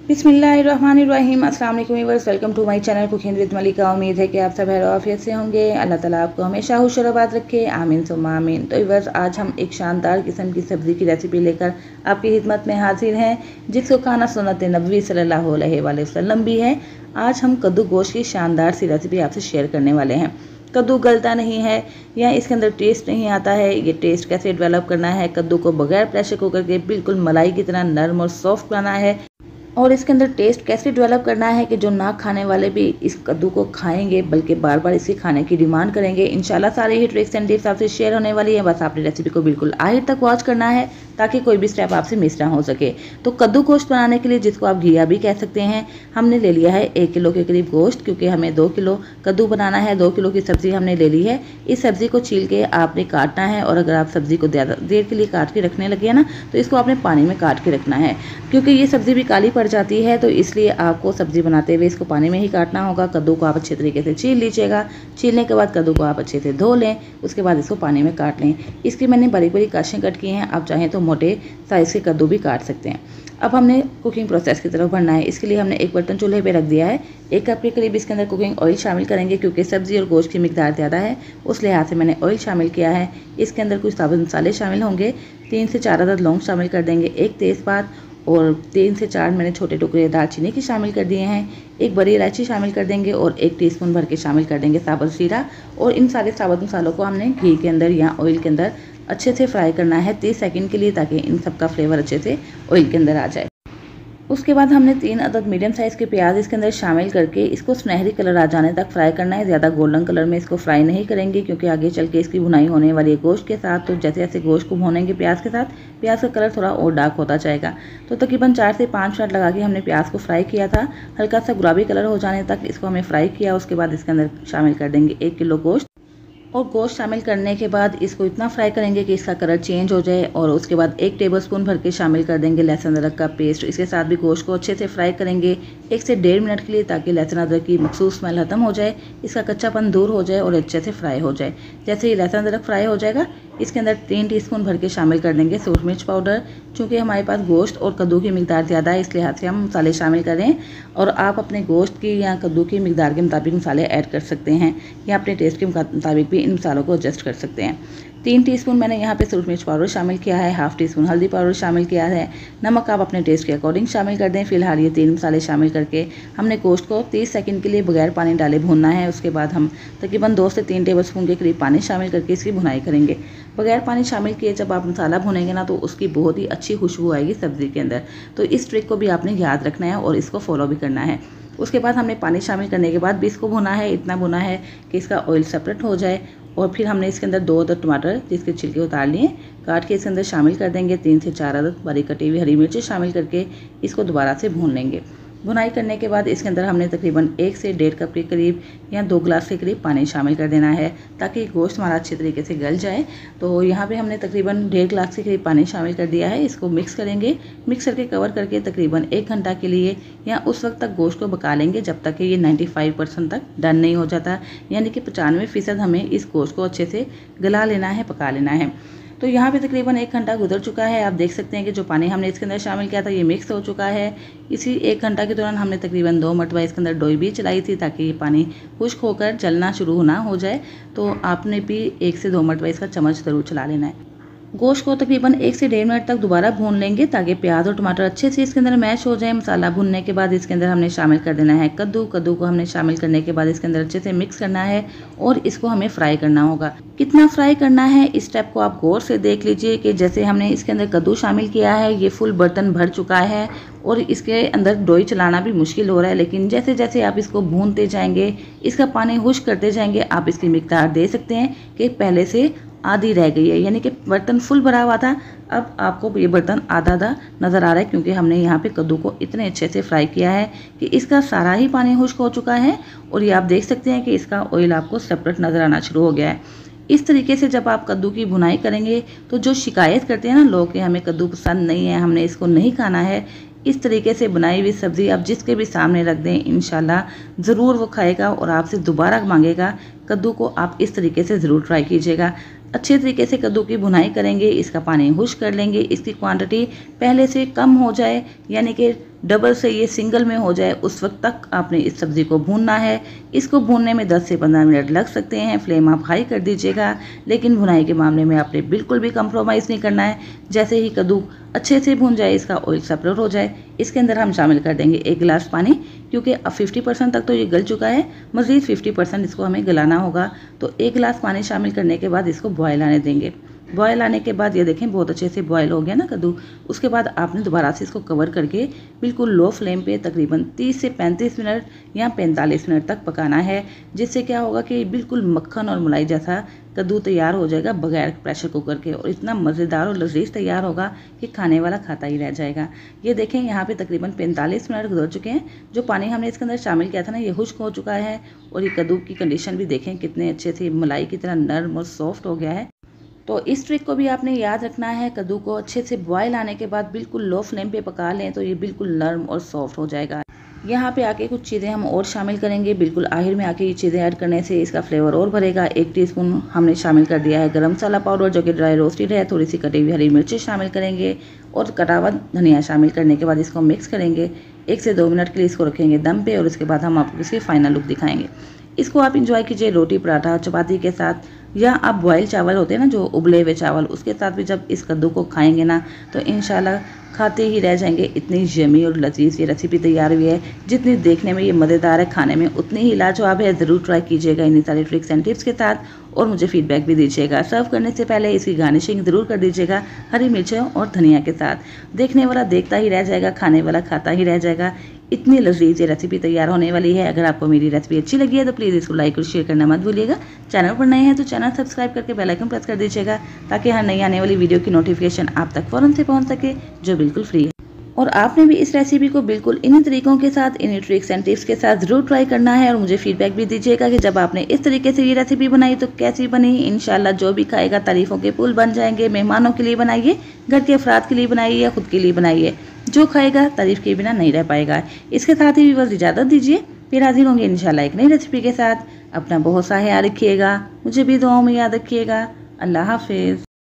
बिस्मिल्लाहिर्रहमानिर्रहीम। अस्सलाम वालेकुम viewers, welcome to my channel cooking with Malika. उम्मीद है कि आप सब खैर आफियत से होंगे। अल्लाह ताला आपको हमेशा खुश और आबाद रखे, आमीन सुम्मा आमीन। तो व्यूअर्स, आज हम एक शानदार किस्म की सब्ज़ी की रेसिपी लेकर आपकी खिदमत में हाजिर हैं, जिसको खाना सुन्नत नबवी सल्लल्लाहु अलैहि वसल्लम भी है। आज हम कद्दू गोश्त की शानदार सी रेसिपी आपसे शेयर करने वाले हैं। कद्दू गलता नहीं है या इसके अंदर टेस्ट नहीं आता है, ये टेस्ट कैसे डेवलप करना है। कद्दू को बगैर प्रेशर कुकर के बिल्कुल मलाई की तरह नरम और सॉफ्ट बनाना है, और इसके अंदर टेस्ट कैसे डेवलप करना है कि जो ना खाने वाले भी इस कद्दू को खाएंगे, बल्कि बार बार इसे खाने की डिमांड करेंगे। इंशाल्लाह सारी ही ट्रिक्स एंड टिप्स आपसे शेयर होने वाली है। बस आपने रेसिपी को बिल्कुल आखिर तक वॉच करना है ताकि कोई भी स्टेप आपसे मिस ना हो सके। तो कद्दू गोश्त बनाने के लिए, जिसको आप घिया भी कह सकते हैं, हमने ले लिया है 1 किलो के करीब गोश्त, क्योंकि हमें 2 किलो कद्दू बनाना है। 2 किलो की सब्ज़ी हमने ले ली है। इस सब्ज़ी को छील के आपने काटना है, और अगर आप सब्ज़ी को ज़्यादा देर के लिए काट के रखने लगे हैं ना, तो इसको आपने पानी में काट के रखना है, क्योंकि ये सब्ज़ी भी काली पड़ जाती है। तो इसलिए आपको सब्ज़ी बनाते हुए इसको पानी में ही काटना होगा। कद्दू को आप अच्छे तरीके से छील लीजिएगा। छीलने के बाद कद्दू को आप अच्छे से धो लें, उसके बाद इसको पानी में काट लें। इसकी मैंने बड़ी बड़ी काशें कट की हैं, आप चाहें तो मोटे साइज़ के कद्दू भी काट सकते हैं। अब हमने कुकिंग प्रोसेस की तरफ बढ़ना है। इसके लिए हमने एक बर्तन चूल्हे पे रख दिया है। 1 कप के करीब इसके अंदर कुकिंग ऑयल शामिल करेंगे, क्योंकि सब्ज़ी और गोश्त की मिकदार ज़्यादा है, उस लिहाज से मैंने ऑयल शामिल किया है। इसके अंदर कुछ साबुत मसाले शामिल होंगे। 3 से 4 अदद लौंग शामिल कर देंगे, 1 तेज़पात और 3 से 4 मैंने छोटे टुकड़े दालचीनी के शामिल कर दिए हैं। 1 बड़ी इलायची शामिल कर देंगे, और 1 टीस्पून भर के शामिल कर देंगे साबुत जीरा। और इन सारे साबुत मसालों को हमने घी के अंदर या ऑयल के अंदर अच्छे से फ्राई करना है 30 सेकंड के लिए, ताकि इन सब का फ्लेवर अच्छे से ऑयल के अंदर आ जाए। उसके बाद हमने 3 अदद मीडियम साइज़ के प्याज इसके अंदर शामिल करके इसको सुनहरी कलर आ जाने तक फ्राई करना है। ज़्यादा गोल्डन कलर में इसको फ्राई नहीं करेंगे, क्योंकि आगे चल के इसकी भुनाई होने वाली है गोश्त के साथ। तो जैसे जैसे गोश्त को भूनेंगे प्याज के साथ, प्याज का कलर थोड़ा और डार्क होता जाएगा। तो तकरीबन 4 से 5 मिनट लगा के हमने प्याज को फ्राई किया था। हल्का सा गुलाबी कलर हो जाने तक इसको हमें फ्राई किया। उसके बाद इसके अंदर शामिल कर देंगे 1 किलो गोश्त, और गोश्त शामिल करने के बाद इसको इतना फ्राई करेंगे कि इसका कलर चेंज हो जाए। और उसके बाद 1 टेबलस्पून भर के शामिल कर देंगे लहसुन अदरक का पेस्ट। इसके साथ भी गोश्त को अच्छे से फ्राई करेंगे 1 से 1.5 मिनट के लिए, ताकि लहसुन अदरक की मखसूस स्मेल खत्म हो जाए, इसका कच्चापन दूर हो जाए और अच्छे से फ्राई हो जाए। जैसे ही लहसुन अदरक फ्राई हो जाएगा, इसके अंदर 3 टीस्पून भर के शामिल कर देंगे सूरज मिर्च पाउडर। चूँकि हमारे पास गोश्त और कद्दू की मिकदार ज़्यादा है, इस लिहाज से हम मसाले शामिल करें, और आप अपने गोश्त की या कद्दू की मिकदार के मुताबिक मसाले ऐड कर सकते हैं, या अपने टेस्ट के मुताबिक भी इन मसालों को एडजस्ट कर सकते हैं। 3 टीस्पून मैंने यहाँ पे सूरज मिर्च पाउडर शामिल किया है, 1/2 टीस्पून हल्दी पाउडर शामिल किया है। नमक आप अपने टेस्ट के अकॉर्डिंग शामिल कर दें। फिलहाल ये 3 मसाले शामिल करके हमने गोश्त को 30 सेकंड के लिए बगैर पानी डाले भूनना है। उसके बाद हम तकरीबन 2 से 3 टेबलस्पून के करीब पानी शामिल करके इसकी भुनाई करेंगे। बगैर पानी शामिल किए जब आप मसाला भुनेंगे ना, तो उसकी बहुत ही अच्छी खुशबू आएगी सब्ज़ी के अंदर। तो इस ट्रिक को भी आपने याद रखना है और इसको फॉलो भी करना है। उसके बाद हमने पानी शामिल करने के बाद भी इसको भुना है, इतना भुना है कि इसका ऑयल सेपरेट हो जाए। और फिर हमने इसके अंदर 2 अदद टमाटर जिसके छिलके उतार लिए काट के इसके अंदर शामिल कर देंगे। 3 से 4 अदद बारीक कटी हुई हरी मिर्ची शामिल करके इसको दोबारा से भून लेंगे। भुनाई करने के बाद इसके अंदर हमने तकरीबन 1 से 1.5 कप के करीब या 2 गिलास के करीब पानी शामिल कर देना है, ताकि गोश्त हमारा अच्छे तरीके से गल जाए। तो यहाँ पे हमने तकरीबन 1.5 गिलास के करीब पानी शामिल कर दिया है। इसको मिक्स करेंगे, मिक्स करके कवर करके तकरीबन 1 घंटा के लिए या उस वक्त तक गोश्त को पका लेंगे जब तक कि ये 95% तक डन नहीं हो जाता, यानी कि 95% हमें इस गोश्त को अच्छे से गला लेना है, पका लेना है। तो यहाँ पे तकरीबन 1 घंटा गुजर चुका है। आप देख सकते हैं कि जो पानी हमने इसके अंदर शामिल किया था ये मिक्स हो चुका है। इसी 1 घंटा के दौरान हमने तकरीबन 2 मरतबा इसके अंदर डोई भी चलाई थी, ताकि ये पानी खुश्क होकर जलना शुरू ना हो जाए। तो आपने भी 1 से 2 मरतबा इसका चम्मच ज़रूर चला लेना है। गोश्त को तकरीबन 1 से 1.5 मिनट तक दोबारा भून लेंगे, ताकि प्याज और टमाटर अच्छे से इसके अंदर मैश हो जाए। मसाला भुनने के बाद इसके अंदर हमने शामिल कर देना है कद्दू। कद्दू को हमने शामिल करने के बाद इसके अंदर अच्छे से मिक्स करना है, और इसको हमें फ्राई करना होगा। कितना फ्राई करना है इस स्टेप को आप गौर से देख लीजिए, कि जैसे हमने इसके अंदर कद्दू शामिल किया है, ये फुल बर्तन भर चुका है और इसके अंदर डोई चलाना भी मुश्किल हो रहा है। लेकिन जैसे जैसे आप इसको भूनते जाएंगे, इसका पानी खुश्क करते जाएंगे, आप इसकी मिकदार दे सकते हैं कि पहले से आधी रह गई है, यानी कि बर्तन फुल भरा हुआ था, अब आपको ये बर्तन आधा आधा नज़र आ रहा है, क्योंकि हमने यहाँ पे कद्दू को इतने अच्छे से फ्राई किया है कि इसका सारा ही पानी खुश्क हो चुका है। और ये आप देख सकते हैं कि इसका ऑयल आपको सेपरेट नज़र आना शुरू हो गया है। इस तरीके से जब आप कद्दू की भुनाई करेंगे, तो जो शिकायत करते हैं ना लोग कि हमें कद्दू पसंद नहीं है, हमने इसको नहीं खाना है, इस तरीके से बनाई हुई सब्ज़ी आप जिसके भी सामने रख दें, इंशाल्लाह ज़रूर वो खाएगा और आपसे दोबारा मांगेगा। कद्दू को आप इस तरीके से ज़रूर ट्राई कीजिएगा। अच्छे तरीके से कद्दू की भुनाई करेंगे, इसका पानी खुश्क कर लेंगे, इसकी क्वांटिटी पहले से कम हो जाए, यानी कि डबल से ये सिंगल में हो जाए उस वक्त तक आपने इस सब्ज़ी को भूनना है। इसको भूनने में 10 से 15 मिनट लग सकते हैं। फ्लेम आप हाई कर दीजिएगा, लेकिन भुनाई के मामले में आपने बिल्कुल भी कंप्रोमाइज़ नहीं करना है। जैसे ही कद्दू अच्छे से भून जाए, इसका ऑयल सेपरेट हो जाए, इसके अंदर हम शामिल कर देंगे 1 गिलास पानी, क्योंकि अब 50% तक तो ये गल चुका है, मज़ीद 50% इसको हमें गलाना होगा। तो 1 गिलास पानी शामिल करने के बाद इसको बॉयल आने देंगे। बॉयल आने के बाद ये देखें बहुत अच्छे से बॉयल हो गया ना कद्दू। उसके बाद आपने दोबारा से इसको कवर करके बिल्कुल लो फ्लेम पे तकरीबन 30 से 35 मिनट या 45 मिनट तक पकाना है, जिससे क्या होगा कि बिल्कुल मक्खन और मलाई जैसा कद्दू तैयार हो जाएगा बगैर प्रेशर कुकर के, और इतना मज़ेदार और लजीज तैयार होगा कि खाने वाला खाता ही रह जाएगा। ये देखें यहाँ पे तकरीबन 45 मिनट गुजर चुके हैं। जो पानी हमने इसके अंदर शामिल किया था ना, ये खुश्क हो चुका है, और ये कद्दू की कंडीशन भी देखें कितने अच्छे से मलाई की तरह नरम और सॉफ्ट हो गया है। तो इस ट्रिक को भी आपने याद रखना है। कद्दू को अच्छे से बॉयल आने के बाद बिल्कुल लो फ्लेम पे पका लें तो ये बिल्कुल नरम और सॉफ्ट हो जाएगा। यहाँ पे आके कुछ चीज़ें हम और शामिल करेंगे। बिल्कुल आखिर में आके ये चीज़ें ऐड करने से इसका फ्लेवर और भरेगा। 1 टीस्पून हमने शामिल कर दिया है गरम मसाला पाउडर, जो कि ड्राई रोस्टेड है। थोड़ी सी कटी हुई हरी मिर्ची शामिल करेंगे, और कटा हुआ धनिया शामिल करने के बाद इसको मिक्स करेंगे। 1 से 2 मिनट के लिए इसको रखेंगे दम पे, और उसके बाद हम आपको इसकी फाइनल लुक दिखाएंगे। इसको आप इंजॉय कीजिए रोटी, पराठा, चपाती के साथ, या आप बॉयल चावल होते हैं ना, जो उबले हुए चावल, उसके साथ भी जब इस कद्दू को खाएंगे ना तो इंशाल्लाह खाते ही रह जाएंगे। इतनी यमी और लजीज ये रेसिपी तैयार हुई है। जितनी देखने में ये मज़ेदार है, खाने में उतनी ही लाजवाब है। ज़रूर ट्राई कीजिएगा इन्हीं सारे ट्रिक्स एंड टिप्स के साथ, और मुझे फीडबैक भी दीजिएगा। सर्व करने से पहले इसकी गार्निशिंग ज़रूर कर दीजिएगा हरी मिर्चों और धनिया के साथ। देखने वाला देखता ही रह जाएगा, खाने वाला खाता ही रह जाएगा। इतनी लजीज ये रेसिपी तैयार होने वाली है। अगर आपको मेरी रेसिपी अच्छी लगी है तो प्लीज़ इसको लाइक और शेयर करना मत भूलिएगा। चैनल पर नए हैं तो चैनल सब्सक्राइब करके बेल आइकन प्रेस कर दीजिएगा, ताकि हर नई आने वाली वीडियो की नोटिफिकेशन आप तक फ़ौरन से पहुंच सके, जो बिल्कुल फ्री है। और आपने भी इस रेसिपी को बिल्कुल इन्हीं तरीकों के साथ, इन्हीं ट्रिक्स एंड टिप्स के साथ ज़रूर ट्राई करना है, और मुझे फीडबैक भी दीजिएगा कि जब आपने इस तरीके से ये रेसिपी बनाई तो कैसी बनी। इंशाल्लाह जो भी खाएगा तारीफ़ों के पुल बन जाएंगे। मेहमानों के लिए बनाइए, घर के अफराद के लिए बनाइए, या खुद के लिए बनाइए। जो खाएगा तारीफ़ के बिना नहीं रह पाएगा। इसके साथ ही बस इजाज़त दीजिए, फिर हाजिर होंगे इंशाल्लाह एक नई रेसिपी के साथ। अपना बहुत सा ख्याल रखिएगा, मुझे भी दुआओं में याद रखिएगा। अल्लाह हाफिज़।